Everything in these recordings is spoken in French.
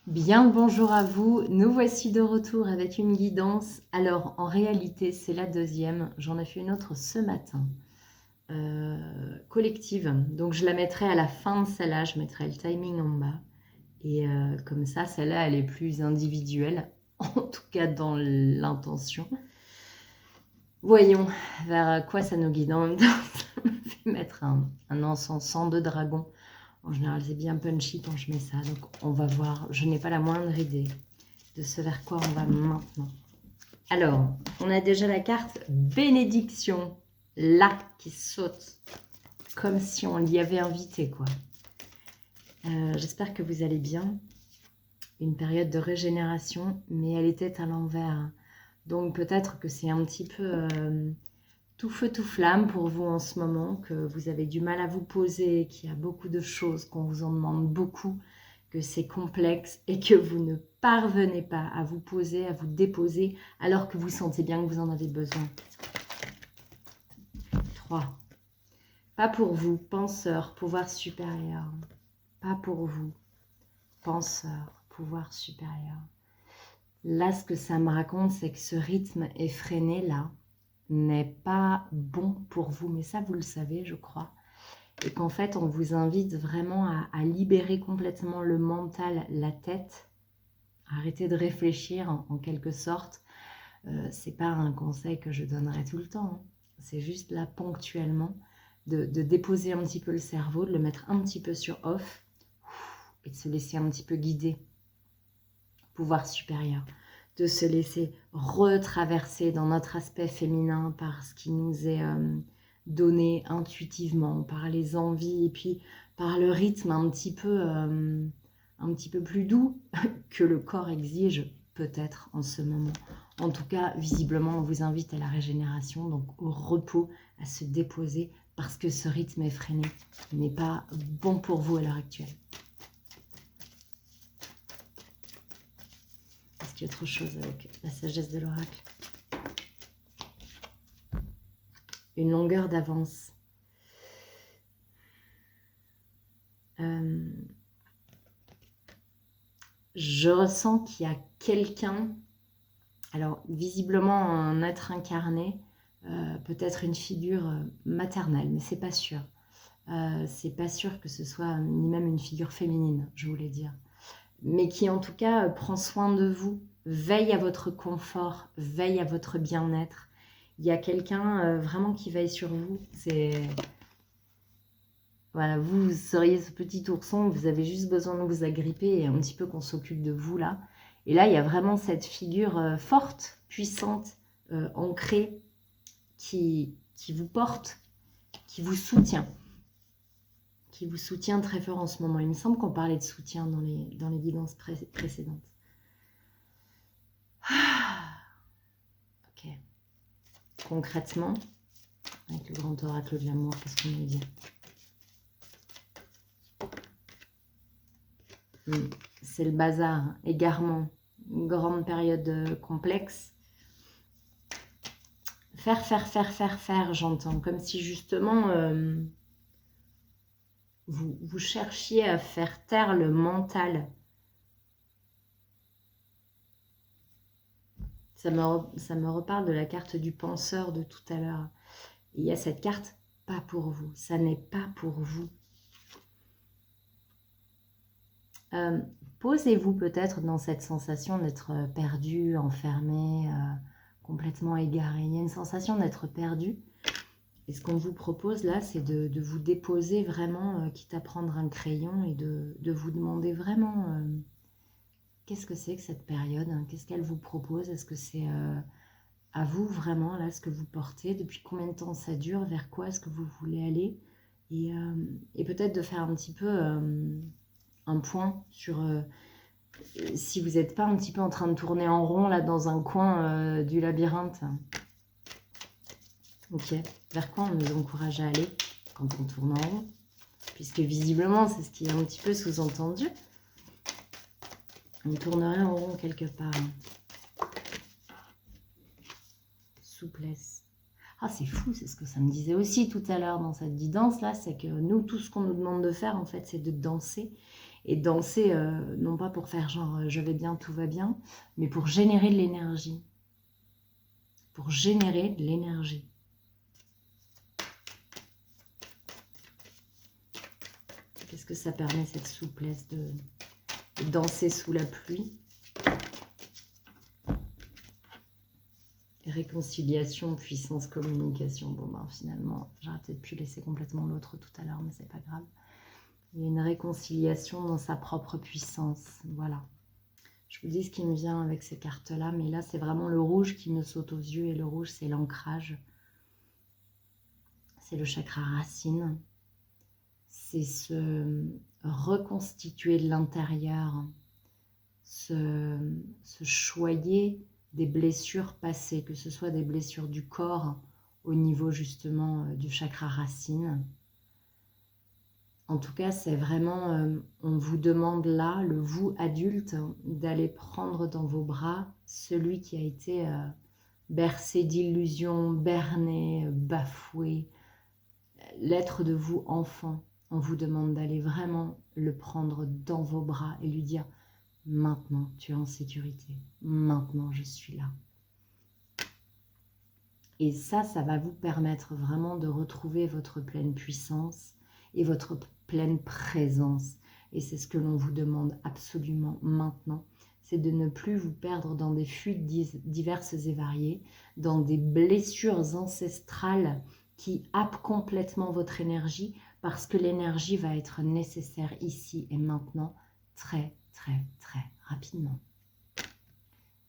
Bien le bonjour à vous, nous voici de retour avec une guidance. Alors en réalité c'est la deuxième, j'en ai fait une autre ce matin, collective. Donc je la mettrai à la fin de celle-là, je mettrai le timing en bas. Et comme ça, celle-là elle est plus individuelle, en tout cas dans l'intention. Voyons vers quoi ça nous guide. En même temps, ça me fait mettre un encens de dragon. En général, c'est bien punchy quand je mets ça. Donc, on va voir. Je n'ai pas la moindre idée de ce vers quoi on va maintenant. Alors, on a déjà la carte bénédiction. Là, qui saute. Comme si on l'y avait invité, quoi. J'espère que vous allez bien. Une période de régénération, mais elle était à l'envers. Donc, peut-être que c'est un petit peu... tout feu, tout flamme pour vous en ce moment, que vous avez du mal à vous poser, qu'il y a beaucoup de choses, qu'on vous en demande beaucoup, que c'est complexe et que vous ne parvenez pas à vous poser, à vous déposer, alors que vous sentez bien que vous en avez besoin. 3. Pas pour vous, penseur, pouvoir supérieur. Pas pour vous, penseur, pouvoir supérieur. Là, ce que ça me raconte, c'est que ce rythme effréné, là, n'est pas bon pour vous. Mais ça, vous le savez, je crois. Et qu'en fait, on vous invite vraiment à libérer complètement le mental, la tête. Arrêtez de réfléchir en quelque sorte. C'est pas un conseil que je donnerai tout le temps. Hein. C'est juste là, ponctuellement, de déposer un petit peu le cerveau, de le mettre un petit peu sur off et de se laisser un petit peu guider. Pouvoir supérieur. De se laisser retraverser dans notre aspect féminin par ce qui nous est donné intuitivement, par les envies et puis par le rythme un petit peu plus doux que le corps exige peut-être en ce moment. En tout cas, visiblement, on vous invite à la régénération, donc au repos, à se déposer parce que ce rythme effréné n'est pas bon pour vous à l'heure actuelle. Est-ce qu'il y a autre chose avec la sagesse de l'oracle? Une longueur d'avance. Je ressens qu'il y a quelqu'un, alors visiblement un être incarné, peut-être une figure maternelle, mais c'est pas sûr. C'est pas sûr que ce soit ni même une figure féminine, je voulais dire. Mais qui en tout cas prend soin de vous, veille à votre confort, veille à votre bien-être. Il y a quelqu'un vraiment qui veille sur vous. Voilà, vous seriez ce petit ourson, vous avez juste besoin de vous agripper et un petit peu qu'on s'occupe de vous là. Et là, il y a vraiment cette figure forte, puissante, ancrée, qui vous porte, qui vous soutient. Qui vous soutient très fort en ce moment. Il me semble qu'on parlait de soutien dans les guidances précédentes. Ok. Concrètement, avec le grand oracle de l'amour, qu'est-ce qu'on nous dit? C'est le bazar, égarement, une grande période complexe. Faire, j'entends. Comme si justement, vous cherchiez à faire taire le mental. Ça me reparle de la carte du penseur de tout à l'heure. Il y a cette carte, pas pour vous. Ça n'est pas pour vous. Posez-vous peut-être dans cette sensation d'être perdu, enfermé, complètement égaré. Il y a une sensation d'être perdu. Et ce qu'on vous propose là, c'est de vous déposer vraiment, quitte à prendre un crayon et de vous demander vraiment qu'est-ce que c'est que cette période, hein, qu'est-ce qu'elle vous propose, est-ce que c'est à vous vraiment là ce que vous portez, depuis combien de temps ça dure, vers quoi est-ce que vous voulez aller, et peut-être de faire un petit peu un point sur si vous n'êtes pas un petit peu en train de tourner en rond là dans un coin du labyrinthe. Ok, vers quoi on nous encourage à aller quand on tourne en rond? Puisque visiblement, c'est ce qui est un petit peu sous-entendu. On tournerait en rond quelque part. Souplesse. Ah, c'est fou, c'est ce que ça me disait aussi tout à l'heure dans cette guidance-là, c'est que nous, tout ce qu'on nous demande de faire, en fait, c'est de danser. Et danser, non pas pour faire genre je vais bien, tout va bien, mais pour générer de l'énergie. Pour générer de l'énergie. Qu'est-ce que ça permet, cette souplesse de danser sous la pluie? Réconciliation, puissance, communication. Bon, ben finalement, j'aurais peut-être pu laisser complètement l'autre tout à l'heure, mais c'est pas grave. Il y a une réconciliation dans sa propre puissance. Voilà. Je vous dis ce qui me vient avec ces cartes-là, mais là, c'est vraiment le rouge qui me saute aux yeux. Et le rouge, c'est l'ancrage. C'est le chakra racine. C'est se reconstituer de l'intérieur. Se choyer des blessures passées, que ce soit des blessures du corps au niveau justement du chakra racine. En tout cas, c'est vraiment, on vous demande là, le vous adulte, d'aller prendre dans vos bras celui qui a été bercé d'illusions, berné, bafoué, l'être de vous enfant. On vous demande d'aller vraiment le prendre dans vos bras et lui dire « Maintenant, tu es en sécurité. Maintenant, je suis là. » Et ça va vous permettre vraiment de retrouver votre pleine puissance et votre pleine présence. Et c'est ce que l'on vous demande absolument maintenant, c'est de ne plus vous perdre dans des fuites diverses et variées, dans des blessures ancestrales qui happent complètement votre énergie, parce que l'énergie va être nécessaire ici et maintenant, très, très, très rapidement.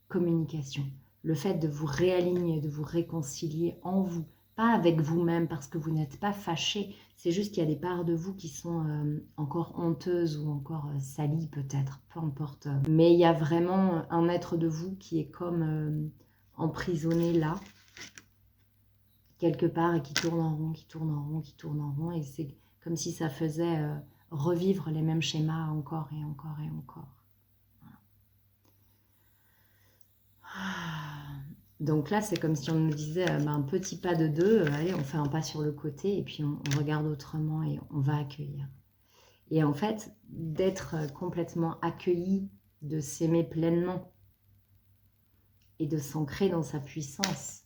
Communication. Le fait de vous réaligner, de vous réconcilier en vous, pas avec vous-même parce que vous n'êtes pas fâché, c'est juste qu'il y a des parts de vous qui sont encore honteuses ou encore salies peut-être, peu importe. Mais il y a vraiment un être de vous qui est comme emprisonné là, quelque part, et qui tourne en rond, qui tourne en rond, qui tourne en rond, et c'est comme si ça faisait revivre les mêmes schémas encore et encore et encore. Donc là, c'est comme si on nous disait un petit pas de deux, allez, on fait un pas sur le côté et puis on regarde autrement et on va accueillir. Et en fait, d'être complètement accueilli, de s'aimer pleinement et de s'ancrer dans sa puissance,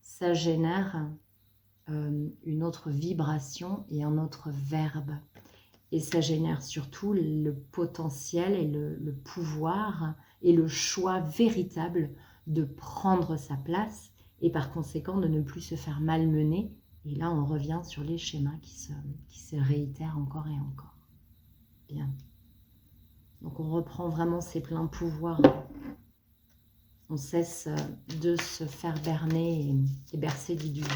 ça génère une autre vibration et un autre verbe. Et ça génère surtout le potentiel et le pouvoir et le choix véritable de prendre sa place et par conséquent de ne plus se faire malmener. Et là, on revient sur les schémas qui se réitèrent encore et encore. Bien. Donc, on reprend vraiment ses pleins pouvoirs. On cesse de se faire berner et bercer d'illusions.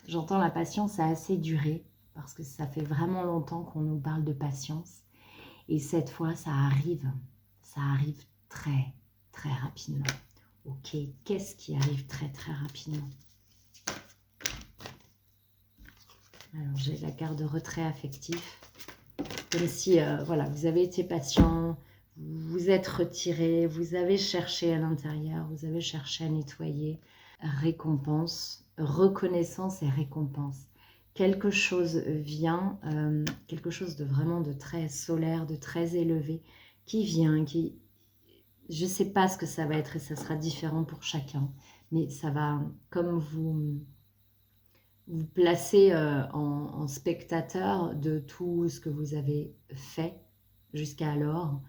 J'entends la patience a assez duré parce que ça fait vraiment longtemps qu'on nous parle de patience. Et cette fois, ça arrive très, très rapidement. Ok, qu'est-ce qui arrive très, très rapidement? Alors, j'ai la carte de retrait affectif. Comme si, voilà, vous avez été patient, vous êtes retiré, vous avez cherché à l'intérieur, vous avez cherché à nettoyer. Récompense, reconnaissance et récompense. Quelque chose vient, quelque chose de vraiment de très solaire, de très élevé, qui vient, qui... Je ne sais pas ce que ça va être et ça sera différent pour chacun, mais ça va, comme vous placer en spectateur de tout ce que vous avez fait jusqu'à alors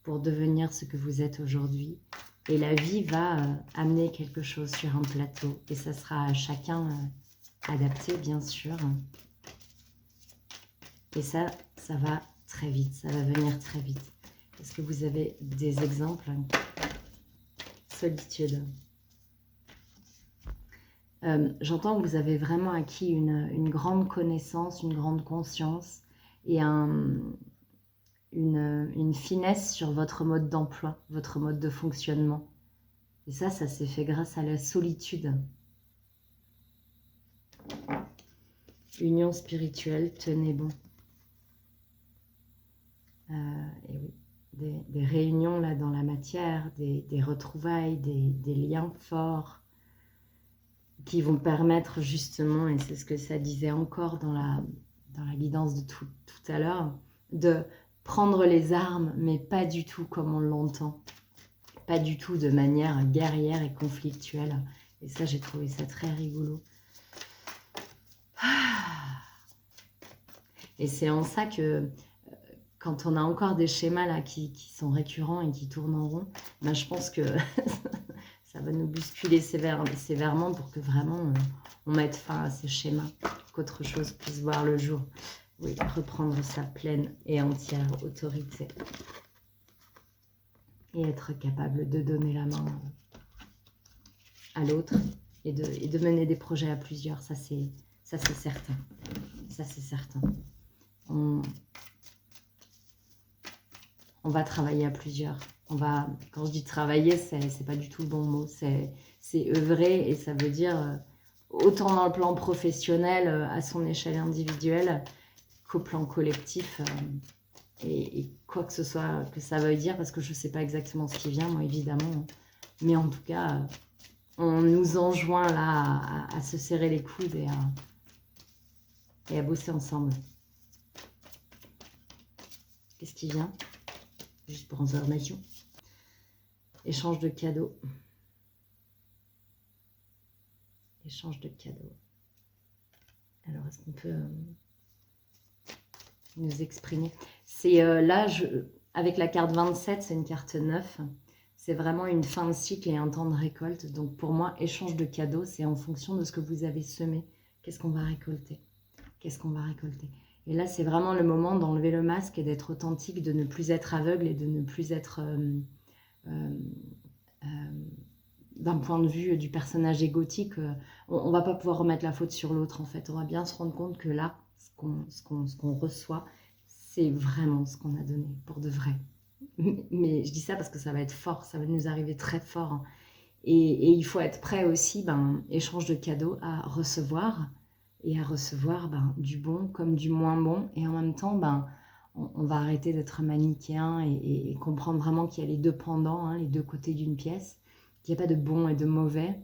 pour devenir ce que vous êtes aujourd'hui. Et la vie va amener quelque chose sur un plateau. Et ça sera à chacun adapté, bien sûr. Et ça va très vite. Ça va venir très vite. Est-ce que vous avez des exemples? Solitude. J'entends que vous avez vraiment acquis une grande connaissance, une grande conscience et une finesse sur votre mode d'emploi, votre mode de fonctionnement. Et ça s'est fait grâce à la solitude. Union spirituelle, tenez bon. Et oui, des réunions là dans la matière, des retrouvailles, des liens forts, qui vont permettre justement, et c'est ce que ça disait encore dans la guidance de tout à l'heure, de prendre les armes, mais pas du tout comme on l'entend. Pas du tout de manière guerrière et conflictuelle. Et ça, j'ai trouvé ça très rigolo. Et c'est en ça que quand on a encore des schémas là qui sont récurrents et qui tournent en rond, ben, je pense que ça va nous bousculer sévèrement pour que vraiment on mette fin à ces schémas, qu'autre chose puisse voir le jour. Oui, reprendre sa pleine et entière autorité. Et être capable de donner la main à l'autre et de mener des projets à plusieurs, ça c'est certain. Ça c'est certain. On va travailler à plusieurs. Quand je dis travailler, c'est pas du tout le bon mot. C'est œuvrer et ça veut dire autant dans le plan professionnel, à son échelle individuelle, qu'au plan collectif. Et quoi que ce soit que ça veuille dire, parce que je ne sais pas exactement ce qui vient, moi évidemment. Mais en tout cas, on nous enjoint là à se serrer les coudes et à bosser ensemble. Qu'est-ce qui vient? Juste pour information. Échange de cadeaux. Échange de cadeaux. Alors, est-ce qu'on peut nous exprimer? C'est là, avec la carte 27, c'est une carte 9. C'est vraiment une fin de cycle et un temps de récolte. Donc, pour moi, échange de cadeaux, c'est en fonction de ce que vous avez semé. Qu'est-ce qu'on va récolter? Qu'est-ce qu'on va récolter? Et là, c'est vraiment le moment d'enlever le masque et d'être authentique, de ne plus être aveugle et de ne plus être, d'un point de vue du personnage égotique, on ne va pas pouvoir remettre la faute sur l'autre, en fait. On va bien se rendre compte que là, ce qu'on reçoit, c'est vraiment ce qu'on a donné, pour de vrai. Mais je dis ça parce que ça va être fort, ça va nous arriver très fort. Et il faut être prêt aussi, échange de cadeaux, à recevoir, et à recevoir du bon comme du moins bon. Et en même temps, on va arrêter d'être manichéen et comprendre vraiment qu'il y a les deux pendants, les deux côtés d'une pièce, qu'il n'y a pas de bon et de mauvais,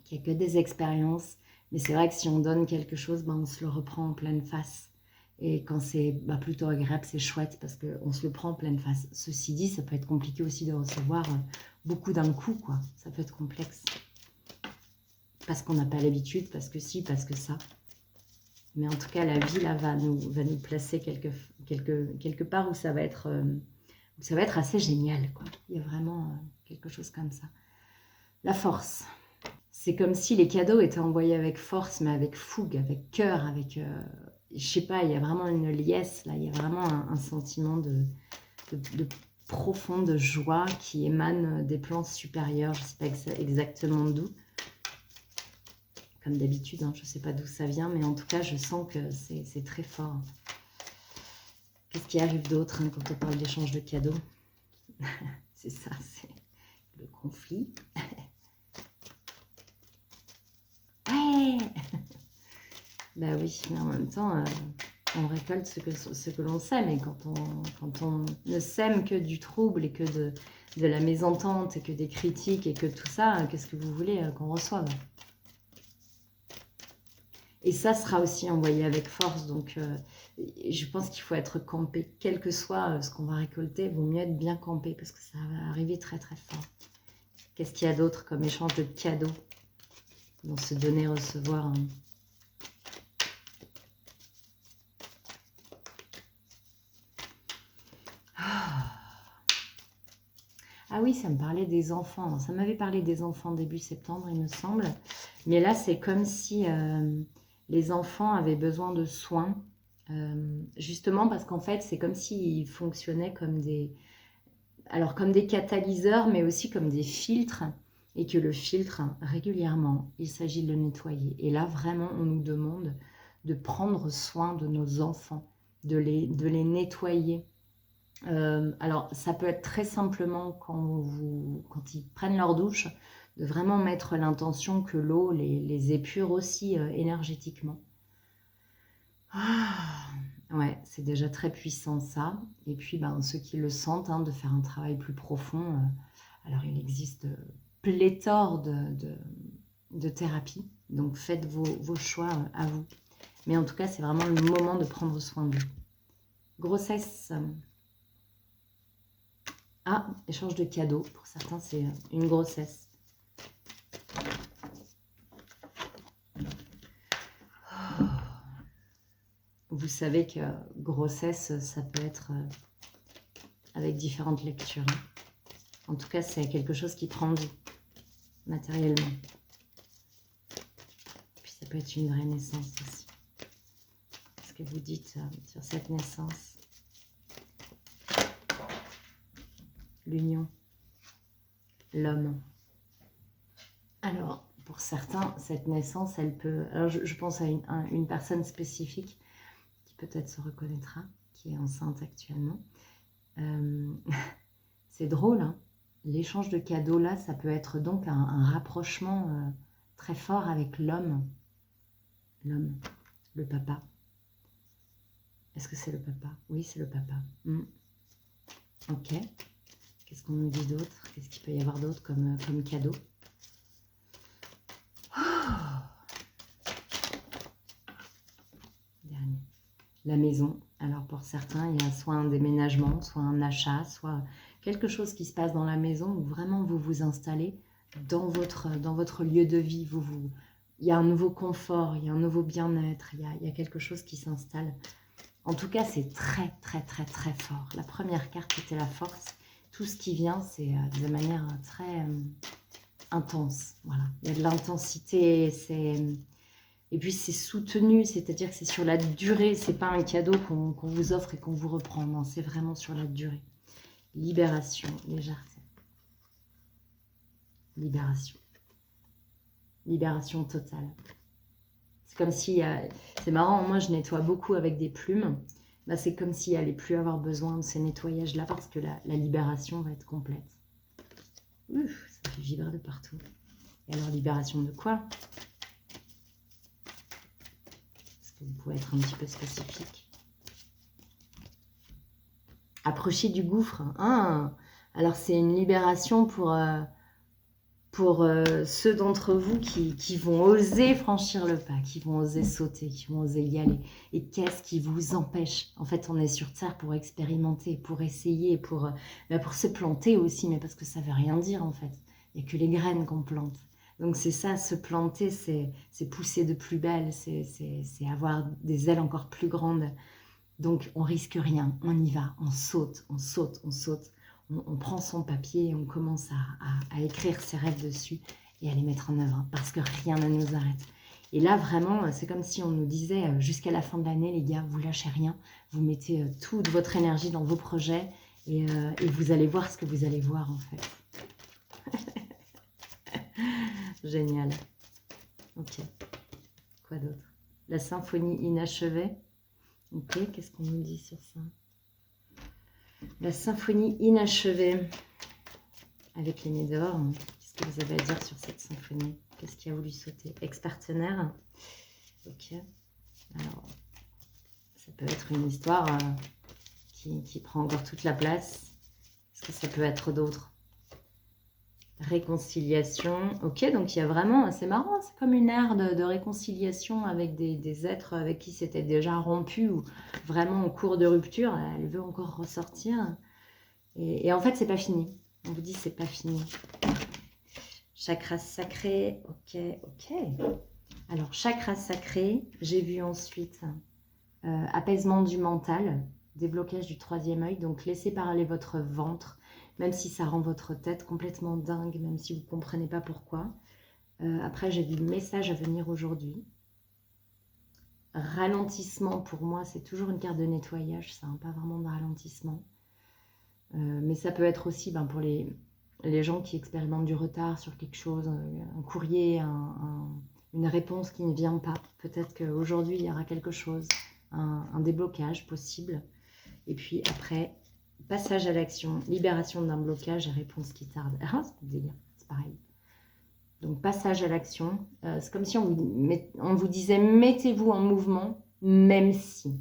qu'il n'y a que des expériences. Mais c'est vrai que si on donne quelque chose, on se le reprend en pleine face. Et quand c'est plutôt agréable, c'est chouette parce qu'on se le prend en pleine face. Ceci dit, ça peut être compliqué aussi de recevoir beaucoup d'un coup, quoi. Ça peut être complexe. Parce qu'on n'a pas l'habitude, parce que si, parce que ça. Mais en tout cas, la vie là va nous placer quelque part où ça va être assez génial, quoi. Il y a vraiment quelque chose comme ça. La force. C'est comme si les cadeaux étaient envoyés avec force, mais avec fougue, avec cœur, avec... je sais pas, il y a vraiment une liesse, là. Il y a vraiment un sentiment de profonde joie qui émane des plans supérieurs. Je ne sais pas exactement d'où. Comme d'habitude, je ne sais pas d'où ça vient, mais en tout cas, je sens que c'est très fort. Qu'est-ce qui arrive d'autre quand on parle d'échange de cadeaux? C'est ça, c'est le conflit. Ouais. Bah oui, mais en même temps, on récolte ce que l'on sème. Et quand on ne sème que du trouble et que de la mésentente et que des critiques et que tout ça, qu'est-ce que vous voulez qu'on reçoive? Et ça sera aussi envoyé avec force. Donc, je pense qu'il faut être campé. Quel que soit ce qu'on va récolter, il vaut mieux être bien campé parce que ça va arriver très très fort. Qu'est-ce qu'il y a d'autre comme échange de cadeaux dans se donner, recevoir Ah oui, ça me parlait des enfants. Ça m'avait parlé des enfants début septembre, il me semble. Mais là, c'est comme si les enfants avaient besoin de soins. Justement parce qu'en fait, c'est comme s'ils fonctionnaient comme comme des catalyseurs, mais aussi comme des filtres. Et que le filtre, régulièrement, il s'agit de le nettoyer. Et là, vraiment, on nous demande de prendre soin de nos enfants, de les nettoyer. Alors, ça peut être très simplement quand ils prennent leur douche, de vraiment mettre l'intention que l'eau les épure aussi énergétiquement. Ouais, c'est déjà très puissant ça. Et puis, ceux qui le sentent, de faire un travail plus profond. Alors, il existe pléthore de thérapies Donc faites vos choix à vous. Mais en tout cas, c'est vraiment le moment de prendre soin de vous. Grossesse. Ah, échange de cadeaux. Pour certains, c'est une grossesse. Vous savez que grossesse, ça peut être avec différentes lectures. En tout cas, c'est quelque chose qui prend vie matériellement. Puis ça peut être une vraie naissance aussi. Qu'est-ce que vous dites sur cette naissance? L'union, l'homme. Alors, pour certains, cette naissance, elle peut... Alors, je pense à une personne spécifique qui peut-être se reconnaîtra, qui est enceinte actuellement. C'est drôle, hein. L'échange de cadeaux, là, ça peut être donc un rapprochement très fort avec l'homme. L'homme, le papa. Est-ce que c'est le papa? Oui, c'est le papa. Ok. Qu'est-ce qu'on nous dit d'autre? Qu'est-ce qu'il peut y avoir d'autre comme cadeau? Dernier. La maison. Alors pour certains, il y a soit un déménagement, soit un achat, soit quelque chose qui se passe dans la maison où vraiment vous vous installez dans votre lieu de vie. Il y a un nouveau confort, il y a un nouveau bien-être, il y a quelque chose qui s'installe. En tout cas, c'est très, très, très, très fort. La première carte, c'était la force. Tout ce qui vient, c'est de manière très intense. Voilà. Il y a de l'intensité, et puis c'est soutenu, c'est-à-dire que c'est sur la durée. C'est pas un cadeau qu'on vous offre et qu'on vous reprend. Non, c'est vraiment sur la durée. Libération, légèreté. Libération. Libération totale. C'est comme si... c'est marrant, moi je nettoie beaucoup avec des plumes. Bah, c'est comme s'il n'allait plus avoir besoin de ces nettoyages-là parce que la libération va être complète. Ouf, ça fait vibrer de partout. Et alors, libération de quoi? Est-ce que vous pouvez être un petit peu spécifique? Approchez du gouffre. Ah, alors, c'est une libération pour ceux d'entre vous qui vont oser franchir le pas, qui vont oser sauter, qui vont oser y aller. Et qu'est-ce qui vous empêche? En fait, on est sur Terre pour expérimenter, pour essayer, pour se planter aussi, mais parce que ça ne veut rien dire en fait. Il n'y a que les graines qu'on plante. Donc c'est ça, se planter, c'est pousser de plus belle, c'est avoir des ailes encore plus grandes. Donc on risque rien, on y va, on saute, on saute, on saute. On prend son papier et on commence à écrire ses rêves dessus et à les mettre en œuvre parce que rien ne nous arrête. Et là, vraiment, c'est comme si on nous disait jusqu'à la fin de l'année, les gars, vous lâchez rien, vous mettez toute votre énergie dans vos projets et vous allez voir ce que vous allez voir en fait. Génial. Ok. Quoi d'autre? La symphonie inachevée. Ok, qu'est-ce qu'on nous dit sur ça? La symphonie inachevée avec les Médors. Qu'est-ce que vous avez à dire sur cette symphonie? Qu'est-ce qui a voulu sauter? Ex-partenaire. Ok. Alors, ça peut être une histoire qui prend encore toute la place. Est-ce que ça peut être d'autres? Réconciliation. Ok, donc il y a vraiment... C'est marrant, c'est comme une ère de réconciliation avec des êtres avec qui c'était déjà rompu ou vraiment en cours de rupture. Elle veut encore ressortir. Et en fait, c'est pas fini. On vous dit c'est pas fini. Chakra sacré, ok, ok. Alors, chakra sacré, j'ai vu ensuite apaisement du mental, déblocage du troisième œil. Donc, laissez parler votre ventre, même si ça rend votre tête complètement dingue, même si vous ne comprenez pas pourquoi. Après, j'ai vu message à venir aujourd'hui. Ralentissement, pour moi, c'est toujours une carte de nettoyage, ça, hein, pas vraiment de ralentissement. Mais ça peut être aussi pour les gens qui expérimentent du retard sur quelque chose, un courrier, une réponse qui ne vient pas. Peut-être qu'aujourd'hui, il y aura quelque chose, un déblocage possible. Et puis après, passage à l'action, libération d'un blocage et réponse qui tarde. Ah, c'est délire, c'est pareil. Donc, passage à l'action. C'est comme si on vous disait, mettez-vous en mouvement, même s'il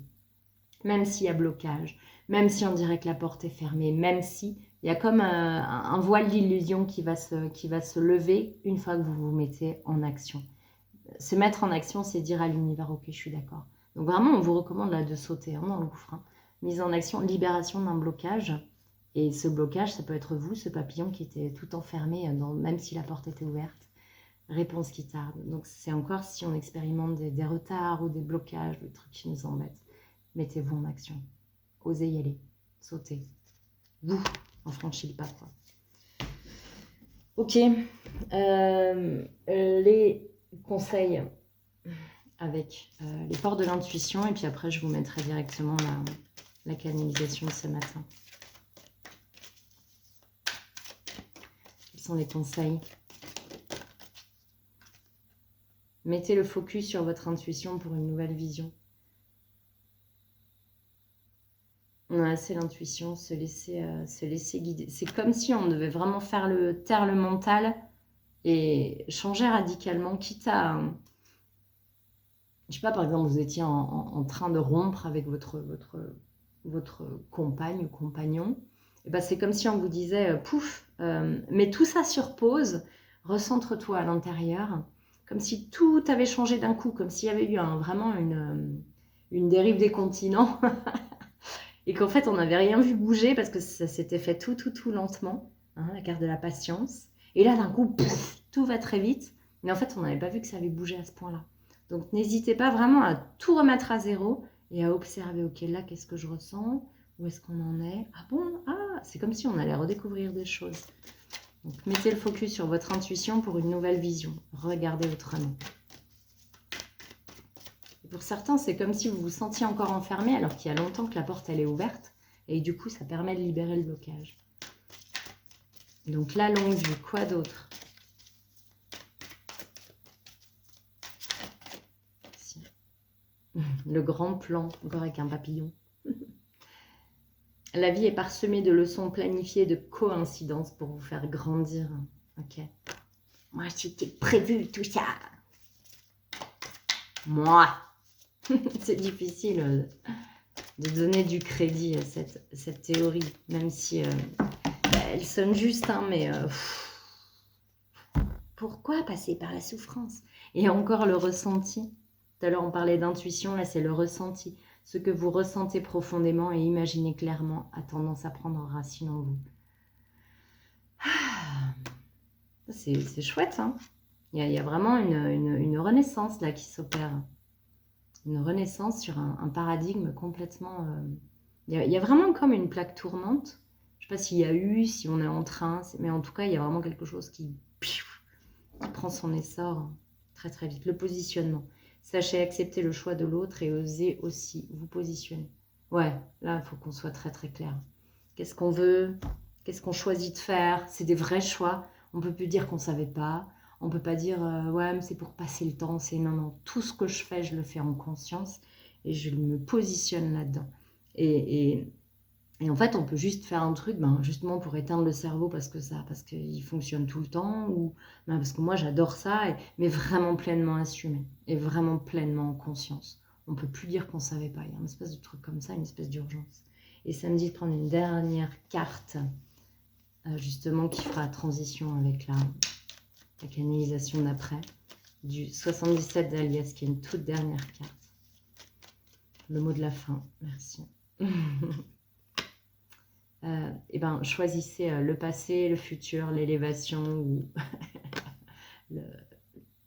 y a blocage, même si on dirait que la porte est fermée, même si il y a comme un voile d'illusion qui va se lever une fois que vous vous mettez en action. Se mettre en action, c'est dire à l'univers, ok, je suis d'accord. Donc vraiment, on vous recommande là de sauter dans le gouffre. Mise en action, libération d'un blocage. Et ce blocage, ça peut être vous, ce papillon qui était tout enfermé, même si la porte était ouverte. Réponse qui tarde. Donc c'est encore si on expérimente des retards ou des blocages, des trucs qui nous embêtent. Mettez-vous en action. Osez y aller. Sautez. Vous, en franchissez le pas, quoi. Ok. Les conseils avec les portes de l'intuition. Et puis après, je vous mettrai directement la canalisation de ce matin. Quels sont les conseils? Mettez le focus sur votre intuition pour une nouvelle vision. Ouais, c'est l'intuition, se laisser guider. C'est comme si on devait vraiment taire le mental et changer radicalement, quitte à... Je sais pas, par exemple, vous étiez en train de rompre avec votre compagne ou compagnon. Et ben, c'est comme si on vous disait, pouf, mets tout ça sur pause, recentre-toi à l'intérieur, comme si tout avait changé d'un coup, comme s'il y avait eu vraiment une dérive des continents. Et qu'en fait, on n'avait rien vu bouger parce que ça s'était fait tout lentement, la carte de la patience. Et là, d'un coup, pouf, tout va très vite. Mais en fait, on n'avait pas vu que ça avait bougé à ce point-là. Donc, n'hésitez pas vraiment à tout remettre à zéro et à observer, ok, là, qu'est-ce que je ressens? Où est-ce qu'on en est? Ah bon? Ah, c'est comme si on allait redécouvrir des choses. Donc, mettez le focus sur votre intuition pour une nouvelle vision. Regardez autrement. Pour certains, c'est comme si vous vous sentiez encore enfermé alors qu'il y a longtemps que la porte elle est ouverte. Et du coup, ça permet de libérer le blocage. Donc la longue vue, quoi d'autre? Le grand plan, encore avec un papillon. La vie est parsemée de leçons planifiées, de coïncidences pour vous faire grandir. Ok. Moi, c'était prévu tout ça. Moi. C'est difficile de donner du crédit à cette théorie, même si elle sonne juste, mais pourquoi passer par la souffrance? Et encore le ressenti. Tout à l'heure, on parlait d'intuition, là, c'est le ressenti. Ce que vous ressentez profondément et imaginez clairement a tendance à prendre racine en vous. C'est chouette, hein. Il y a vraiment une renaissance là qui s'opère. Une renaissance sur un paradigme complètement... Il y a vraiment comme une plaque tournante. Je ne sais pas s'il y a eu, si on est en train, mais en tout cas, il y a vraiment quelque chose qui prend son essor très très vite. Le positionnement. Sachez accepter le choix de l'autre et osez aussi vous positionner. Ouais, là, il faut qu'on soit très très clair. Qu'est-ce qu'on veut? Qu'est-ce qu'on choisit de faire? C'est des vrais choix. On ne peut plus dire qu'on ne savait pas. On ne peut pas dire ouais, mais c'est pour passer le temps. C'est non, non. Tout ce que je fais, je le fais en conscience et je me positionne là-dedans. Et en fait, on peut juste faire un truc, justement pour éteindre le cerveau parce qu'il fonctionne tout le temps, ou parce que moi j'adore ça, mais vraiment pleinement assumé et vraiment pleinement en conscience. On ne peut plus dire qu'on ne savait pas. Il y a une espèce de truc comme ça, une espèce d'urgence. Et ça me dit de prendre une dernière carte, justement, qui fera transition avec la canalisation d'après, du 77 d'Alias, qui est une toute dernière carte. Le mot de la fin, merci. Choisissez le passé, le futur, l'élévation ou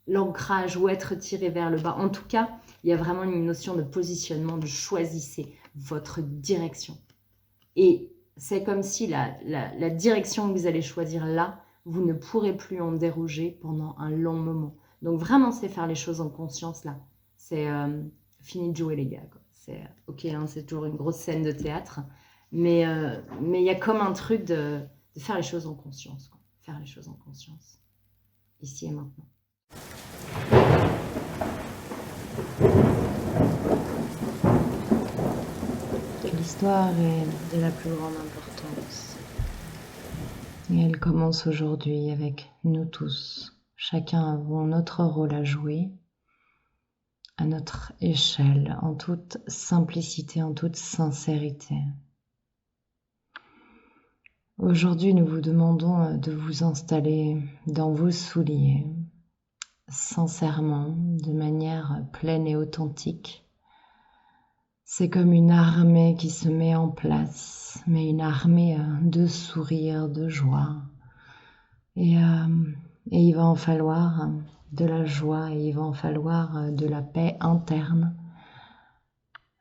l'ancrage ou être tiré vers le bas. En tout cas, il y a vraiment une notion de positionnement, de choisissez votre direction. Et c'est comme si la direction que vous allez choisir là, vous ne pourrez plus en déroger pendant un long moment. Donc vraiment, c'est faire les choses en conscience là. C'est fini de jouer les gars, quoi. C'est ok, hein, c'est toujours une grosse scène de théâtre. Mais il y a comme un truc de faire les choses en conscience, quoi. Faire les choses en conscience. Ici et maintenant. L'histoire est de la plus grande importance. Et elle commence aujourd'hui avec nous tous. Chacun avons notre rôle à jouer, à notre échelle, en toute simplicité, en toute sincérité. Aujourd'hui, nous vous demandons de vous installer dans vos souliers, sincèrement, de manière pleine et authentique. C'est comme une armée qui se met en place, mais une armée de sourires, de joie. Et il va en falloir de la joie et il va en falloir de la paix interne.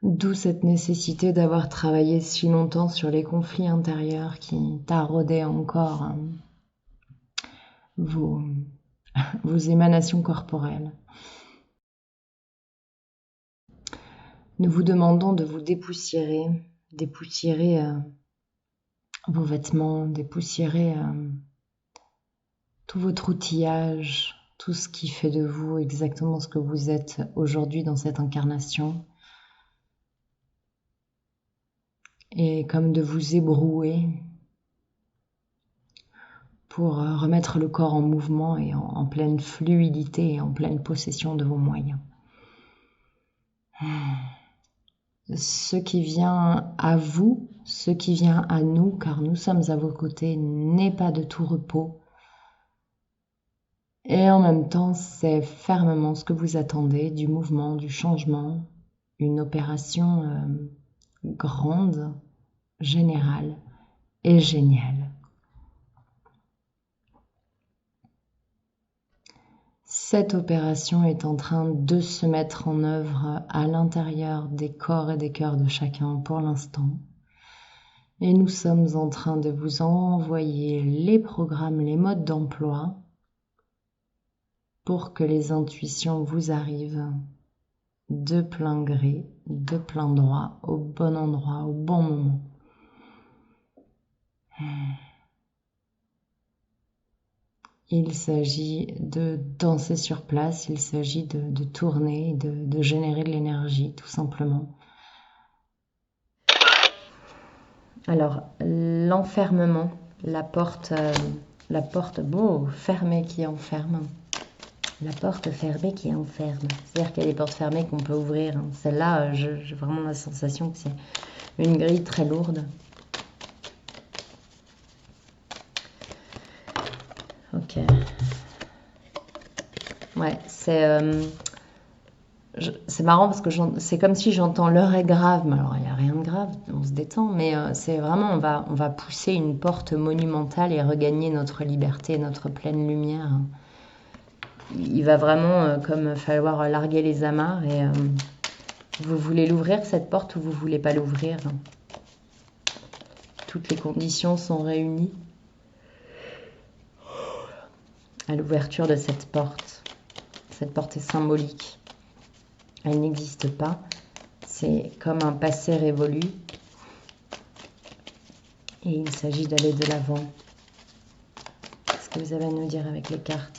D'où cette nécessité d'avoir travaillé si longtemps sur les conflits intérieurs qui taraudaient encore vos émanations corporelles. Nous vous demandons de vous dépoussiérer vos vêtements, dépoussiérer tout votre outillage, tout ce qui fait de vous exactement ce que vous êtes aujourd'hui dans cette incarnation. Et comme de vous ébrouer pour remettre le corps en mouvement et en pleine fluidité et en pleine possession de vos moyens. Ce qui vient à vous, ce qui vient à nous, car nous sommes à vos côtés, n'est pas de tout repos. Et en même temps, c'est fermement ce que vous attendez du mouvement, du changement, une opération grande, générale et géniale. Cette opération est en train de se mettre en œuvre à l'intérieur des corps et des cœurs de chacun pour l'instant. Et nous sommes en train de vous envoyer les programmes, les modes d'emploi pour que les intuitions vous arrivent de plein gré, de plein droit, au bon endroit, au bon moment. Il s'agit de danser sur place, il s'agit de tourner, de générer de l'énergie, tout simplement. Alors, l'enfermement, la porte fermée qui enferme. La porte fermée qui enferme. C'est-à-dire qu'il y a des portes fermées qu'on peut ouvrir. Celle-là, j'ai vraiment la sensation que c'est une grille très lourde. Ok. Ouais, c'est marrant parce que c'est comme si j'entends l'heure est grave, mais alors il n'y a rien de grave, on se détend, mais c'est vraiment, on va pousser une porte monumentale et regagner notre liberté, notre pleine lumière. Il va vraiment comme falloir larguer les amarres et vous voulez l'ouvrir cette porte ou vous voulez pas l'ouvrir. Toutes les conditions sont réunies à l'ouverture de cette porte. Cette porte est symbolique. Elle n'existe pas. C'est comme un passé révolu. Et il s'agit d'aller de l'avant. Qu'est-ce que vous avez à nous dire avec les cartes ?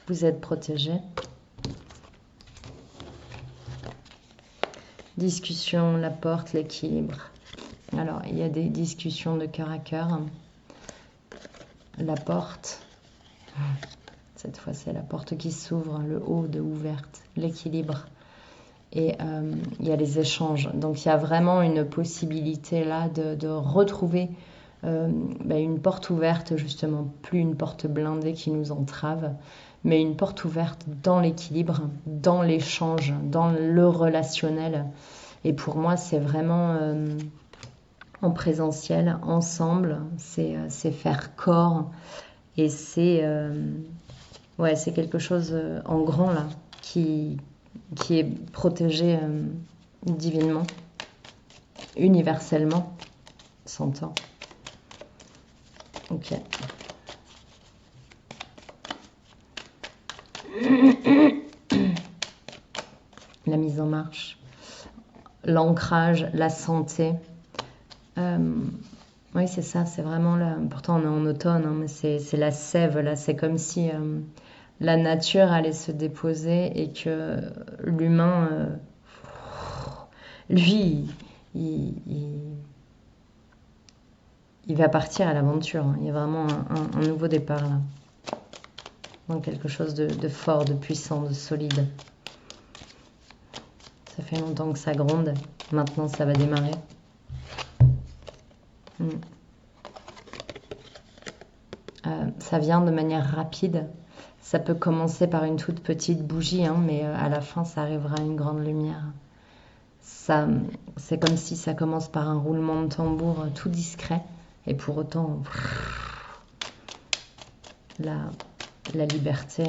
Vous êtes protégé. Discussion, la porte, l'équilibre. Alors, il y a des discussions de cœur à cœur. La porte, cette fois c'est la porte qui s'ouvre, le haut de ouverte, l'équilibre. Et il y a les échanges. Donc il y a vraiment une possibilité là de retrouver une porte ouverte, justement, plus une porte blindée qui nous entrave, mais une porte ouverte dans l'équilibre, dans l'échange, dans le relationnel. Et pour moi, c'est vraiment en présentiel, ensemble, c'est faire corps. Et c'est quelque chose en grand, là, qui est protégé divinement, universellement, s'entend. Ok. La mise en marche, l'ancrage, la santé. Oui, c'est ça, c'est vraiment là. Pourtant, on est en automne, hein, mais c'est la sève, là. C'est comme si la nature allait se déposer et que l'humain, lui, il va partir à l'aventure. Hein. Il y a vraiment un nouveau départ, là. Donc quelque chose de fort, de puissant, de solide. Ça Ça fait longtemps que ça gronde. Maintenant, ça va démarrer. Ça vient de manière rapide. Ça peut commencer par une toute petite bougie, hein, mais à la fin, ça arrivera à une grande lumière. C'est comme si ça commence par un roulement de tambour tout discret, et pour autant, la liberté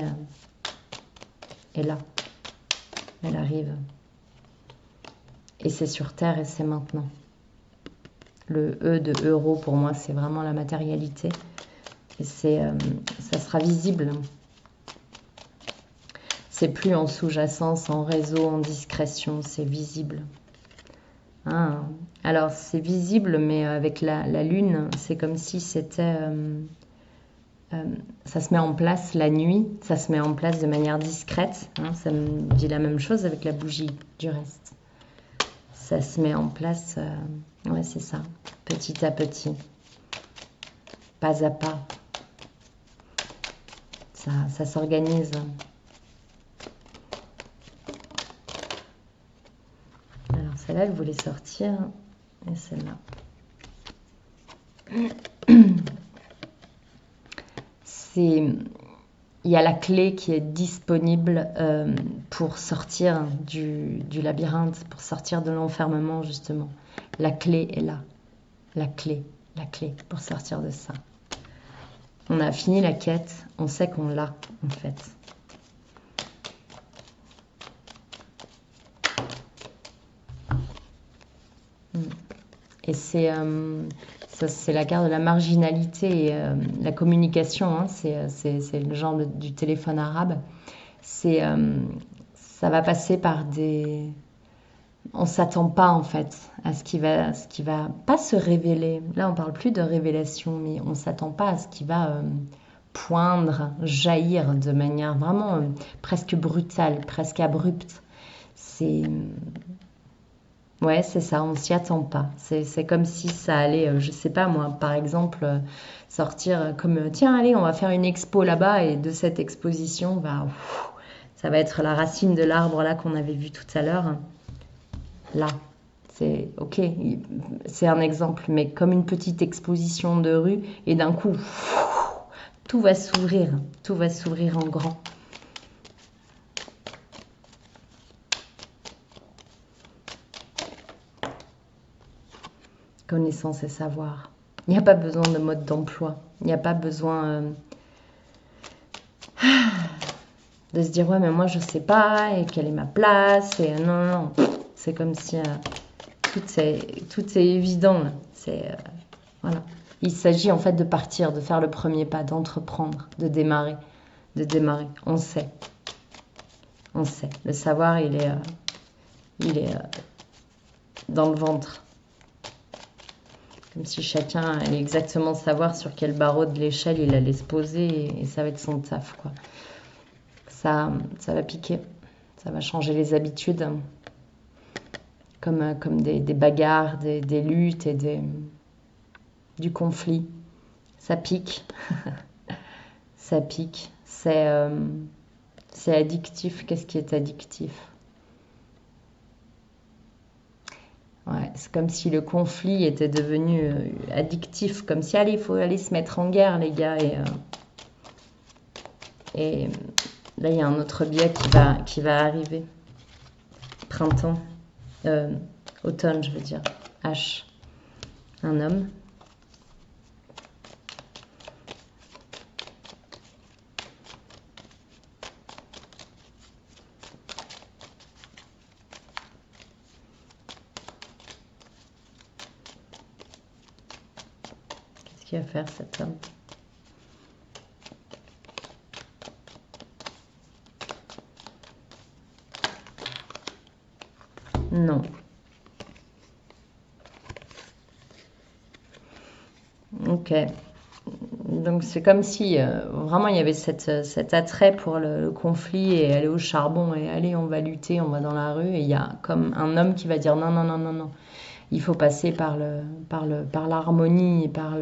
est là. Elle arrive. Et c'est sur Terre et c'est maintenant. Le E de euro, pour moi, c'est vraiment la matérialité. Et ça sera visible. C'est plus en sous-jacence, en réseau, en discrétion, c'est visible. Ah. Alors, c'est visible, mais avec la lune, c'est comme si c'était... ça se met en place la nuit, ça se met en place de manière discrète. Hein, ça me dit la même chose avec la bougie, du reste. Ça se met en place, ouais, c'est ça, petit à petit, pas à pas. Ça s'organise. Alors celle-là, elle voulait sortir, et celle-là. Il y a la clé qui est disponible pour sortir du labyrinthe, pour sortir de l'enfermement, justement. La clé est là. La clé pour sortir de ça. On a fini la quête, on sait qu'on l'a, en fait. Et c'est la carte de la marginalité et la communication, hein, c'est le genre du téléphone arabe. Ça va passer par des... On s'attend pas en fait à ce qui va pas se révéler. Là, on parle plus de révélation, mais on s'attend pas à ce qui va poindre, jaillir de manière vraiment presque brutale, presque abrupte. Ouais, c'est ça, on s'y attend pas. C'est comme si ça allait, je sais pas moi, par exemple, sortir comme, tiens, allez, on va faire une expo là-bas, et de cette exposition, ça va être la racine de l'arbre là qu'on avait vu tout à l'heure. Là, c'est ok, c'est un exemple, mais comme une petite exposition de rue, et d'un coup, tout va s'ouvrir en grand. Connaissance et savoir. Il n'y a pas besoin de mode d'emploi. Il n'y a pas besoin de se dire ouais mais moi je sais pas et quelle est ma place et non. C'est comme si tout est évident. Voilà. Il s'agit en fait de partir, de faire le premier pas, d'entreprendre, de démarrer. On sait. Le savoir il est dans le ventre. Comme si chacun allait exactement savoir sur quel barreau de l'échelle il allait se poser, et ça va être son taf, quoi. Ça va piquer, ça va changer les habitudes, comme des bagarres, des luttes et du conflit. Ça pique, ça pique. C'est addictif. Qu'est-ce qui est addictif ? Ouais, c'est comme si le conflit était devenu addictif, comme si allez, il faut aller se mettre en guerre, les gars. Et là, il y a un autre biais qui va arriver. Printemps, automne, je veux dire. H, un homme. Qu'est-ce qu'il va faire, cet homme ? Non. Ok. Donc c'est comme si vraiment il y avait cet attrait pour le conflit et aller au charbon et allez on va lutter, on va dans la rue, et il y a comme un homme qui va dire non. Il faut passer par l'harmonie, par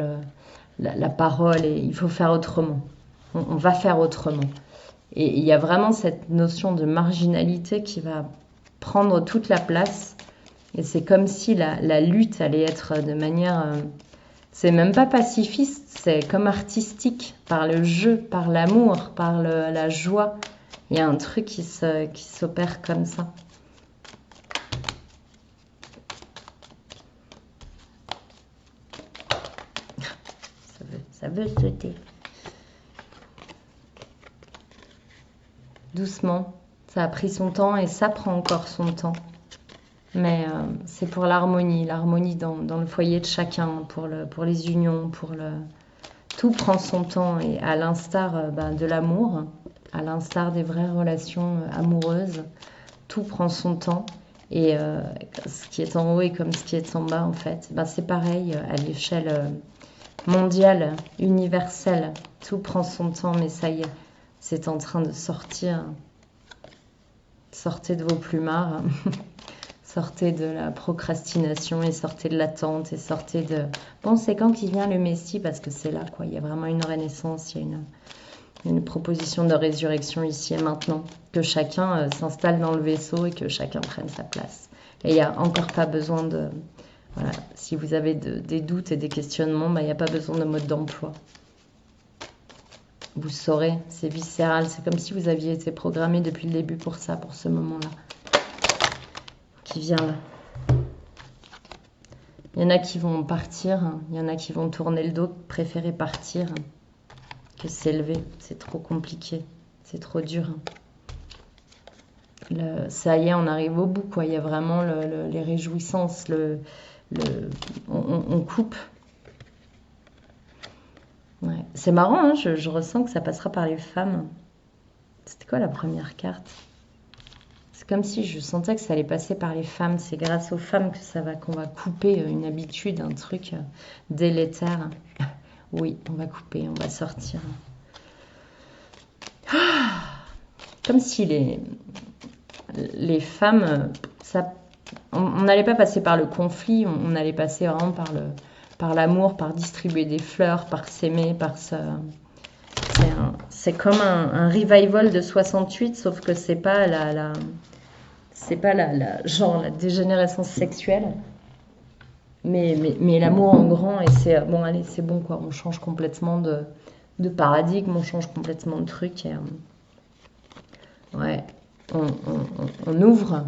la parole, et il faut faire autrement. On va faire autrement. Et il y a vraiment cette notion de marginalité qui va prendre toute la place. Et c'est comme si la lutte allait être de manière... c'est même pas pacifiste, c'est comme artistique, par le jeu, par l'amour, par la joie. Il y a un truc qui s'opère comme ça. Ça veut sauter. Doucement, ça a pris son temps et ça prend encore son temps. Mais c'est pour l'harmonie dans le foyer de chacun, pour les unions, tout prend son temps. Et à l'instar de l'amour, à l'instar des vraies relations amoureuses, tout prend son temps. Et ce qui est en haut est comme ce qui est en bas, en fait. C'est pareil à l'échelle mondiale, universelle. Tout prend son temps, mais ça y est, c'est en train de sortir. Sortez de vos plumards. Sortez de la procrastination et sortez de l'attente et sortez de... Bon, c'est quand qu'il vient le Messie, parce que c'est là, quoi. Il y a vraiment une renaissance, il y a une proposition de résurrection ici et maintenant. Que chacun s'installe dans le vaisseau et que chacun prenne sa place. Et il n'y a encore pas besoin de... Voilà, si vous avez des doutes et des questionnements, il n'y a pas besoin de mode d'emploi. Vous saurez, c'est viscéral. C'est comme si vous aviez été programmé depuis le début pour ça, pour ce moment-là. Qui vient là. Il y en a qui vont partir, il y en a qui vont tourner le dos, préférer partir que s'élever. C'est trop compliqué, c'est trop dur. Ça y est, on arrive au bout, quoi. Il y a vraiment les réjouissances, on coupe. Ouais. C'est marrant, hein, je ressens que ça passera par les femmes. C'était quoi la première carte ? C'est comme si je sentais que ça allait passer par les femmes. C'est grâce aux femmes que qu'on va couper une habitude, un truc délétère. Oui, on va couper, on va sortir. Comme si les femmes, on n'allait pas passer par le conflit, on allait passer vraiment par l'amour, par distribuer des fleurs, par s'aimer, par se... C'est comme un revival de 68, sauf que c'est pas c'est pas genre la dégénérescence sexuelle, mais l'amour en grand, et c'est bon, allez, c'est bon, quoi. On change complètement de paradigme, on change complètement de truc, et ouais, on ouvre,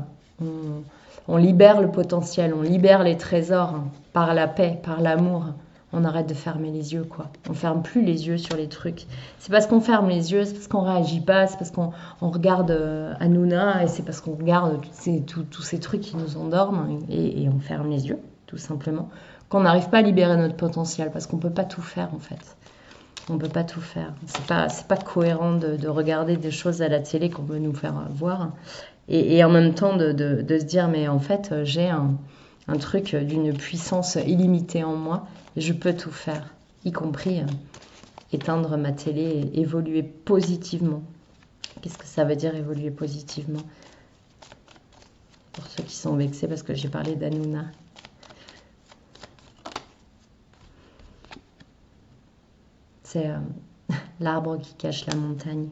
on libère le potentiel, on libère les trésors par la paix, par l'amour. On arrête de fermer les yeux, quoi. On ferme plus les yeux sur les trucs. C'est parce qu'on ferme les yeux, c'est parce qu'on réagit pas, c'est parce qu'on regarde Hanouna, et c'est parce qu'on regarde tous ces trucs qui nous endorment, et on ferme les yeux, tout simplement, qu'on n'arrive pas à libérer notre potentiel, parce qu'on peut pas tout faire, en fait. On peut pas tout faire. C'est pas cohérent de regarder des choses à la télé qu'on veut nous faire voir, et en même temps de se dire, mais en fait, j'ai un truc d'une puissance illimitée en moi, et je peux tout faire, y compris éteindre ma télé et évoluer positivement. Qu'est-ce que ça veut dire évoluer positivement ? Pour ceux qui sont vexés parce que j'ai parlé d'Hanouna. C'est l'arbre qui cache la montagne.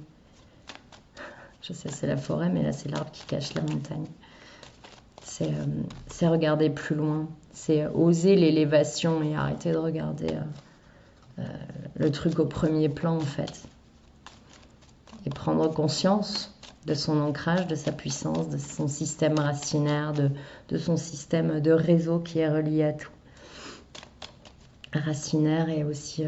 Je sais, c'est la forêt, mais là, c'est l'arbre qui cache la montagne. C'est regarder plus loin, c'est oser l'élévation et arrêter de regarder le truc au premier plan, en fait. Et prendre conscience de son ancrage, de sa puissance, de son système racinaire, de son système de réseau qui est relié à tout. Racinaire et aussi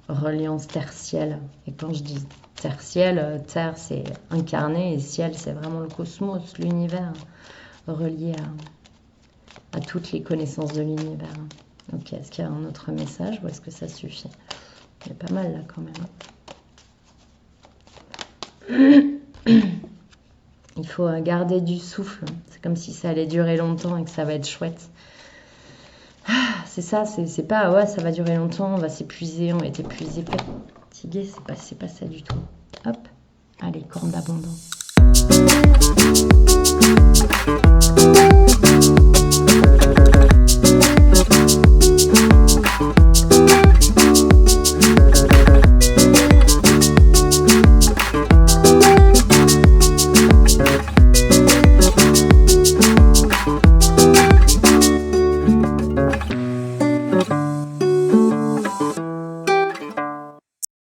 reliance tertielle. Et quand je dis tertielle, terre c'est incarné et ciel c'est vraiment le cosmos, l'univers, relié à toutes les connaissances de l'univers. Ok, est-ce qu'il y a un autre message ou est-ce que ça suffit ? Il y a pas mal là quand même. Il faut garder du souffle. C'est comme si ça allait durer longtemps et que ça va être chouette. C'est ça, c'est pas ouais, ça va durer longtemps, on va s'épuiser, on va être épuisé, fatigué, c'est pas ça du tout. Hop, allez, corne d'abondance.